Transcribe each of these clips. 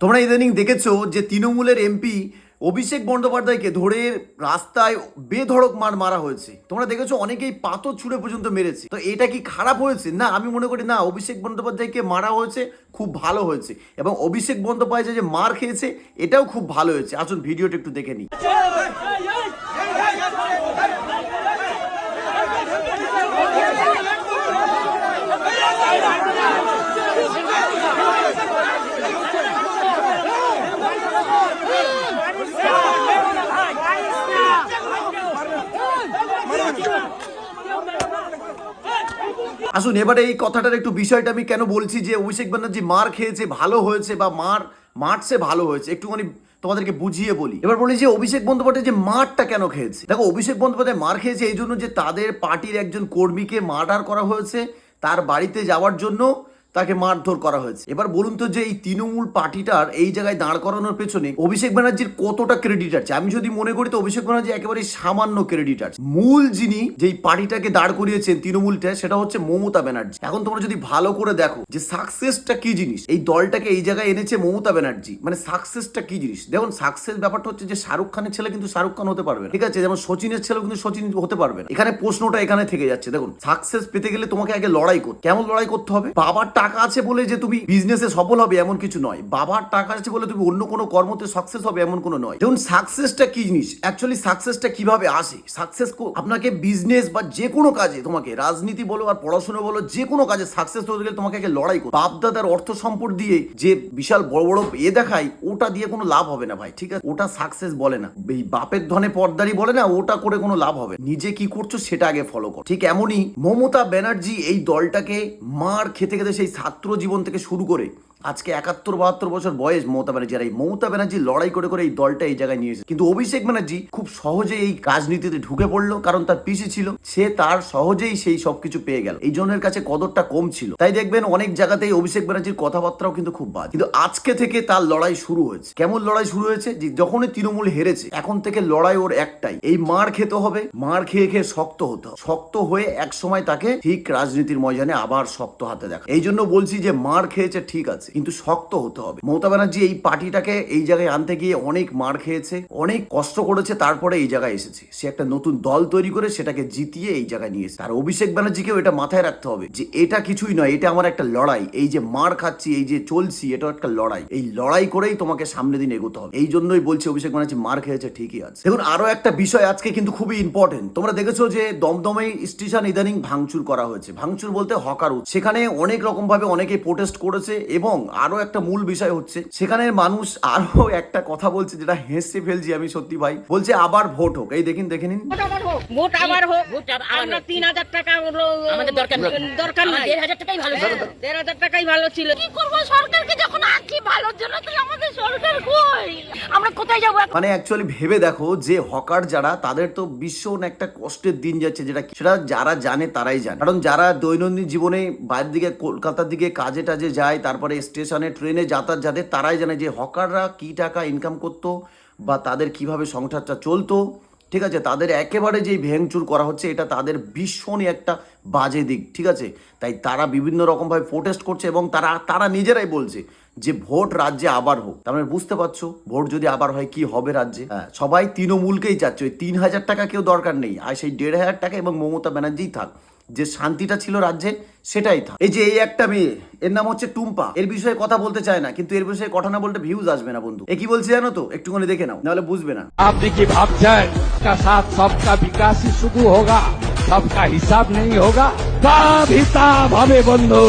তোমরা ইদানিং দেখেছো যে তৃণমূলের এমপি অভিষেক বন্দ্যোপাধ্যায়কে ধরে রাস্তায় বেধড়ক মারা হয়েছে। তোমরা দেখেছো অনেকেই পাথর ছুঁড়ে পর্যন্ত মেরেছে। তো এটা কি খারাপ হয়েছে? না, আমি মনে করি না, অভিষেক বন্দ্যোপাধ্যায়কে মারা হয়েছে, খুব ভালো হয়েছে। এবং অভিষেক বন্দ্যোপাধ্যায় যে মার খেয়েছে এটাও খুব ভালো হয়েছে। আসুন ভিডিওটা একটু দেখে নিই। আসুন এবারে এই কথাটার একটু বিষয়টা আমি কেন বলছি যে অভিষেক ব্যানার্জি মার খেয়েছে ভালো হয়েছে বা মারছে ভালো হয়েছে, একটুখানি তোমাদেরকে বুঝিয়ে বলি। এবার বলি যে অভিষেক বন্দ্যোপাধ্যায় যে মারটা কেন খেয়েছে। দেখো, অভিষেক বন্দ্যোপাধ্যায় মার খেয়েছে এই জন্য যে তাদের পার্টির একজন কর্মীকে মার্ডার করা হয়েছে, তার বাড়িতে যাওয়ার জন্য তাকে মারধর করা হয়েছে। এবার বলুন তো যে এই তৃণমূল পার্টিটার এই জায়গায় দাঁড় করানোর পেছনে অভিষেক ব্যানার্জির কতটা ক্রেডিট আছে? আমি যদি মনে করি তো অভিষেক ব্যানার্জি একেবারে সামান্য ক্রেডিট আছে। মূল যিনি যেই পার্টিটাকে দাঁড় করিয়েছেন তৃণমূলটা, সেটা হচ্ছে মমতা ব্যানার্জি। এখন তোমরা যদি ভালো করে দেখো যে সাকসেসটা কি জিনিস, এই দলটাকে এই জায়গায় এনেছে মমতা ব্যানার্জি। মানে সাকসেসটা কি জিনিস দেখুন। সাকসেস ব্যাপারটা হচ্ছে যে শাহরুখ খানের ছেলে কিন্তু শাহরুখ খান হতে পারবে না, ঠিক আছে? যেমন সচিনের ছেলেও কিন্তু সচিন হতে পারবে না। এখানে প্রশ্নটা এখানে থেকে যাচ্ছে। দেখুন, সাকসেস পেতে গেলে তোমাকে আগে লড়াই করতে, কেমন লড়াই করতে হবে? বাবার টাকা আছে বলে যে তুমি বিজনেসে সফল হবে এমন কিছু নয়। বাবার টাকা আছে বলে তুমি অন্য কোনো কর্মতে সাকসেস হবে এমন কোনো নয়। দেখুন, সাকসেসটা কি জিনিস, অ্যাকচুয়ালি সাকসেসটা কিভাবে আসে? সাকসেস আপনাকে বিজনেস বা যে কোনো কাজে, তোমাকে রাজনীতি বলো আর পড়াশোনা বলো, যে কোনো কাজে সাকসেস হতে গেলে তোমাকে আগে লড়াই করো। বাপ দাদার অর্থ সম্পদ দিয়ে যে বিশাল বড় বড় দেখায়, ওটা দিয়ে কোনো লাভ হবে না ভাই, ঠিক আছে? ওটা সাকসেস বলে না। এই বাপের ধনে পর্দারি বলে না, ওটা করে কোনো লাভ হবে। নিজে কি করছো সেটা আগে ফলো করো। ঠিক এমনই মমতা ব্যানার্জি এই দলটাকে মার খেতে খেতে সেই ছাত্র জীবন থেকে শুরু করে আজকে 71-72 বছর বয়স মমতা ব্যানার্জির, এই মমতা ব্যানার্জি লড়াই করে করে এই দলটা এই জায়গায় নিয়ে এসেছে। কিন্তু অভিষেক ব্যানার্জি খুব সহজে এই রাজনীতিতে ঢুকে পড়লো, কারণ তার পিসি ছিল, সে তার সহজেই সেই সবকিছু পেয়ে গেল। এই জনের কাছে কদরটা কম ছিল, তাই দেখবেন অনেক জায়গাতেই অভিষেক ব্যানার্জির কথাবার্তাও কিন্তু খুব বাদ। কিন্তু আজকে থেকে তার লড়াই শুরু হয়েছে। কেমন লড়াই শুরু হয়েছে? যে যখনই তৃণমূল হেরেছে, এখন থেকে লড়াই ওর একটাই, এই মার খেতে হবে। মার খেয়ে খেয়ে শক্ত হতে হবে, শক্ত হয়ে এক সময় তাকে ঠিক রাজনীতির ময়দানে আবার শক্ত হাতে দেখা। এই জন্য বলছি যে মার খেয়েছে ঠিক আছে, কিন্তু শক্ত হতে হবে। মমতা ব্যানার্জি এই পার্টিটাকে এই জায়গায় আনতে গিয়ে অনেক মার খেয়েছে, অনেক কষ্ট করেছে, তারপরে এই জায়গায় এসেছে। সে একটা নতুন দল তৈরি করে সেটাকে জিতিয়ে এই জায়গায় নিয়ে এসেছে। আর অভিষেক ব্যানার্জিকেও এটা মাথায় রাখতে হবে যে এটা কিছুই নয়, এটা আমার একটা লড়াই। এই যে মার খাচ্ছি, এই যে চলছি, এটা একটা লড়াই। এই লড়াই করেই তোমাকে সামনে দিন এগোতে হবে। এই জন্যই বলছি অভিষেক ব্যানার্জি মার খেয়েছে ঠিকই আছে। দেখুন, আরো একটা বিষয় আজকে কিন্তু খুবই ইম্পর্টেন্ট। তোমরা দেখেছো যে দমদমে স্টেশন ইদানিং ভাঙচুর করা হয়েছে। ভাঙচুর বলতে হকার, সেখানে অনেক রকম ভাবে অনেকে প্রোটেস্ট করেছে। এবং আরো একটা মূল বিষয় হচ্ছে সেখানের মানুষ আরো একটা কথা বলছে, যেটা হেসে ফেলছি আমি সত্যি ভাই। বলছে আবার ভোট হোক। এই দেখেন, দেখে নিন, ভোট আবার হোক। আমরা 3000 টাকা আমাদের দরকার নাই, 1500 টাকাই ভালো ছিল। 1500 টাকাই ভালো ছিল। কি করব সরকারকে যখন আছি ভালোর জন্য, তো আমাদের সরকার কই? আমরা কোথায় যাব? মানে অ্যাকচুয়ালি ভেবে দেখো যে হকার যারা, তাদের তো ভীষণ একটা কষ্টের দিন যাচ্ছে, সেটা যারা জানে তারাই জানে। কারণ যারা দৈনন্দিন জীবনে বাইরের দিকে কলকাতার দিকে কাজে টাজে যায়, তারপরে স্টেশনে ট্রেনে যাতায়াত যাদের, তারাই জানে যে হকাররা কি টাকা ইনকাম করতো বা তাদের কিভাবে সংসারটা চলতো। ঠিক আছে, তাদের একেবারে যেই ভেঙচুর করা হচ্ছে, এটা তাদের ভীষণই একটা বাজে দিক। ঠিক আছে, তাই তারা বিভিন্ন রকমভাবে প্রোটেস্ট করছে এবং তারা নিজেরাই বলছে যে ভোট রাজ্যে আবার হোক। তার মানে বুঝতে পারছো ভোট যদি আবার হয় কি হবে রাজ্যে। হ্যাঁ, সবাই তৃণমূলকেই চাচ্ছে। ওই 3000 টাকা কেউ দরকার নেই, আর সেই 1500 টাকা এবং মমতা ব্যানার্জিই থাক। যে শান্তিটা ছিল রাজ্যে সেটাই থাক। এই যে এই একটা মেয়ে, এর নাম হচ্ছে টুম্পা, এর বিষয়ে কথা বলতে চায় না, কিন্তু এর বিষয়ে কথা না বলতে ভিউজ আসবে না বন্ধু। এ কি বলছে জানো তো? একটুখানি দেখে নাও, নাহলে বুঝবে না। আপনি কি ভাবছেন সাথ সবকা বিকাশই শুধু হোগা, সবকা হিসাব নেই হোগা? সব হিসাব হবে বন্ধু।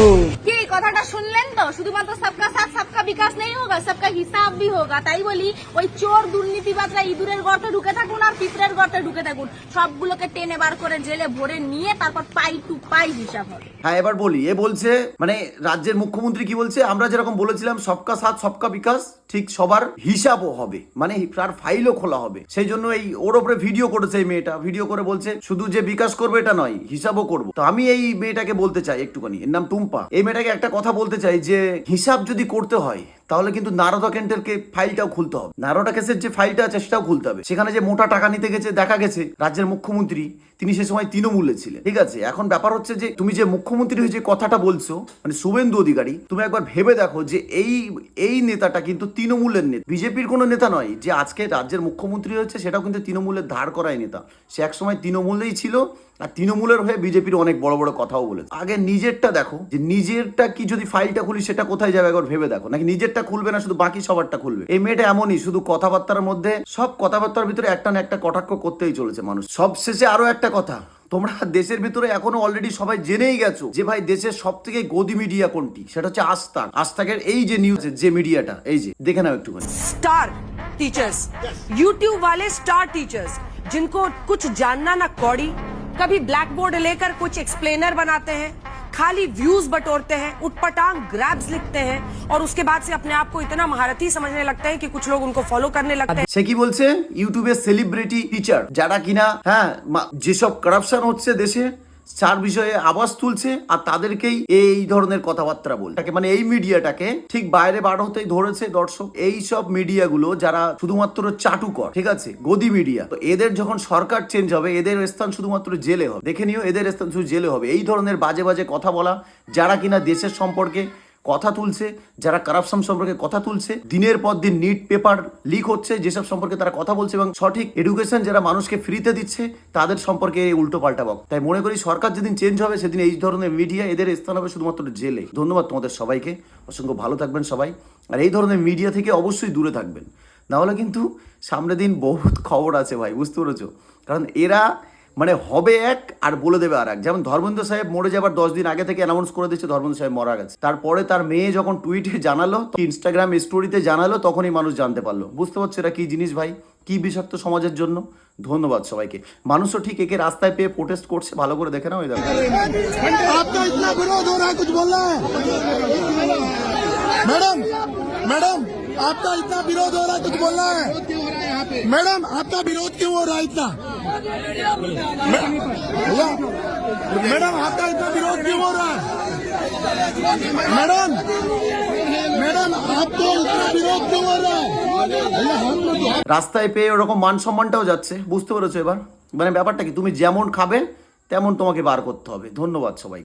কি কথাটা শুনলেন তো? শুধুমাত্র সবকা সাথ সবকা বিকাশ নেই হোগা, সবকা হিসাব ভি হোগা। তাই বলি ওই চোর দুর্নীতিবাজরা ইঁদুরের গর্তে ঢুকে থাকুন আর পিঁপড়ের গর্তে ঢুকে থাকুন, সবগুলোকে টেনে বার করে জেলে ভরে নিয়ে তারপর পাই টু পাই হিসাব হবে। হ্যাঁ, এবার বলি। এ বলছে মানে রাজ্যের মুখ্যমন্ত্রী কি বলছে, আমরা যেরকম বলেছিলাম সবকা সাথ সবকা বিকাশ, ঠিক সবার হিসাবও হবে, মানে তার ফাইলও খোলা হবে। সেই জন্য এই ওর ওপরে ভিডিও করেছে এই মেয়েটা। ভিডিও করে বলছে শুধু যে বিকাশ করবে এটা নয়, হিসাবও করবো। তো আমি এই মেয়েটাকে বলতে চাই একটুখানি, এর নাম টুম্পা, এই মেয়েটাকে একটা কথা বলতে চাই যে হিসাব যদি করতে হয় তাহলে কিন্তু নারদা কেন্টেরকে ফাইলটাও খুলতে হবে। নারদা কেসের যে ফাইলটা আছে সেটাও খুলতে হবে। সেখানে যে মোটা টাকা নিতে গেছে দেখা গেছে রাজ্যের মুখ্যমন্ত্রী তিনি সে সময় তৃণমূলে ছিলেন, ঠিক আছে। এখন ব্যাপার হচ্ছে যে তুমি যে মুখ্যমন্ত্রী হয়ে যে কথাটা বলছো মানে শুভেন্দু অধিকারী, তুমি একবার ভেবে দেখো যে এই নেতাটা কিন্তু তৃণমূলের নেতা, বিজেপির কোনো নেতা নয়। যে আজকে রাজ্যের মুখ্যমন্ত্রী হয়েছে সেটাও কিন্তু তৃণমূলের ধার করাই নেতা। সে একসময় তৃণমূলেই ছিল আর তৃণমূলের হয়ে বিজেপির অনেক বড় বড় কথাও বলেছে। আগে নিজেরটা দেখো যে নিজেরটা কি, যদি ফাইলটা খুলি সেটা কোথায় যাবে একবার ভেবে দেখো, নাকি নিজেরটা খুলবে না শুধু বাকি সবারটা খুলবে। এই মেয়েটা এমনই, শুধু কথাবার্তার মধ্যে সব কথাবার্তার ভিতরে একটা না একটা কটাক্ষ করতেই চলেছে মানুষ। সব শেষে আরো একটা কথা, তোমরা দেশের ভিতরে এখনো অলরেডি সবাই জেনেই গেছো যে ভাই দেশের সব থেকে গদি মিডিয়া কোনটি, সেটা হচ্ছে আজতাক। আজতাকের এই যে নিউজ যে মিডিয়াটা, এই যে দেখে নাও একটুখানি। स्टार टीचर्स, यूट्यूब वाले स्टार टीचर्स जिनको कुछ जानना ना कौड़ी, कभी ब्लैक बोर्ड लेकर कुछ एक्सप्लेनर बनाते हैं, खाली व्यूज बटोरते हैं, उटपटांग ग्रैब्स लिखते हैं और उसके बाद से अपने आप को इतना महारथी समझने लगते हैं कि कुछ लोग उनको फॉलो करने लगते हैं। সে কি বলছে, ইউটিউবে সেলিব্রিটি টিচার যারা কিনা যেসব কারাপশন হচ্ছে দেশে তার বিষয়ে আওয়াজ তুলছে আর তাদেরকেই এই ধরনের কথাবার্তা বলছে। মানে এই মিডিয়াটাকে ঠিক বাইরে বার হতেই ধরেছে দর্শক। এই সব মিডিয়াগুলো যারা শুধুমাত্র চাটুকর, ঠিক আছে, গদি মিডিয়া, তো এদের যখন সরকার চেঞ্জ হবে এদের স্থান শুধুমাত্র জেলে হবে। দেখে নিও, এদের স্থান শুধু জেলে হবে। এই ধরনের বাজে বাজে কথা বলা, যারা কিনা দেশের সম্পর্কে কথা তুলছে, যারা কারাপশন সম্পর্কে কথা তুলছে, দিনের পর দিন নিট পেপার লিক হচ্ছে যেসব সম্পর্কে তারা কথা বলছে, এবং সঠিক এডুকেশন যারা মানুষকে ফ্রিতে দিচ্ছে তাদের সম্পর্কে উল্টো পাল্টা বক। তাই মনে করি সরকার যেদিন চেঞ্জ হবে সেদিন এই ধরনের মিডিয়া এদের স্থান হবে শুধুমাত্র জেলে। ধন্যবাদ তোমাদের সবাইকে, অসংখ্য ভালো থাকবেন সবাই। আর এই ধরনের মিডিয়া থেকে অবশ্যই দূরে থাকবেন, না হলে কিন্তু সামনে দিন বহুত খবর আছে ভাই, বুঝতে পেরেছো। কারণ এরা মানে হবে এক আর বলে দেবে আর এক। যেমন ধর্মেন্দ্র সাহেব মরে যাবার 10 দিন আগে থেকে অ্যানাউন্স করে দিচ্ছে ধর্মেন্দ্র সাহেব মারা গেছে। তারপরে তার মেয়ে যখন টুইটে জানালো, ইনস্টাগ্রাম স্টোরিতে জানালো, তখনই মানুষ জানতে পারলো। বুঝতে পারছো এরা কি জিনিস ভাই, কি বিষাক্ত সমাজের জন্য। ধন্যবাদ সবাইকে। মানুষও ঠিক একে রাস্তায় পেয়ে প্রোটেস্ট করছে, ভালো করে দেখে নাও। এই দেখো आपका इतना विरोध हो रहा है, कुछ बोलना है? मैडम मैडम आपका इतना विरोध हो रहा है, कुछ बोलना है? मैडम आपका विरोध क्यों हो रहा है इतना? भैया मैडम आपका इतना विरोध क्यों हो रहा है? मैडम मैडम आपको इतना विरोध क्यों हो रहा है? भैया हम लोग রাস্তায় পেয়ে ওরকম মান সম্মানটাও যাচ্ছে, বুঝতে পেরেছো এবার। মানে ব্যাপারটা কি, তুমি যেমন খাবে তেমন তোমাকে বার করতে হবে। ধন্যবাদ সবাই।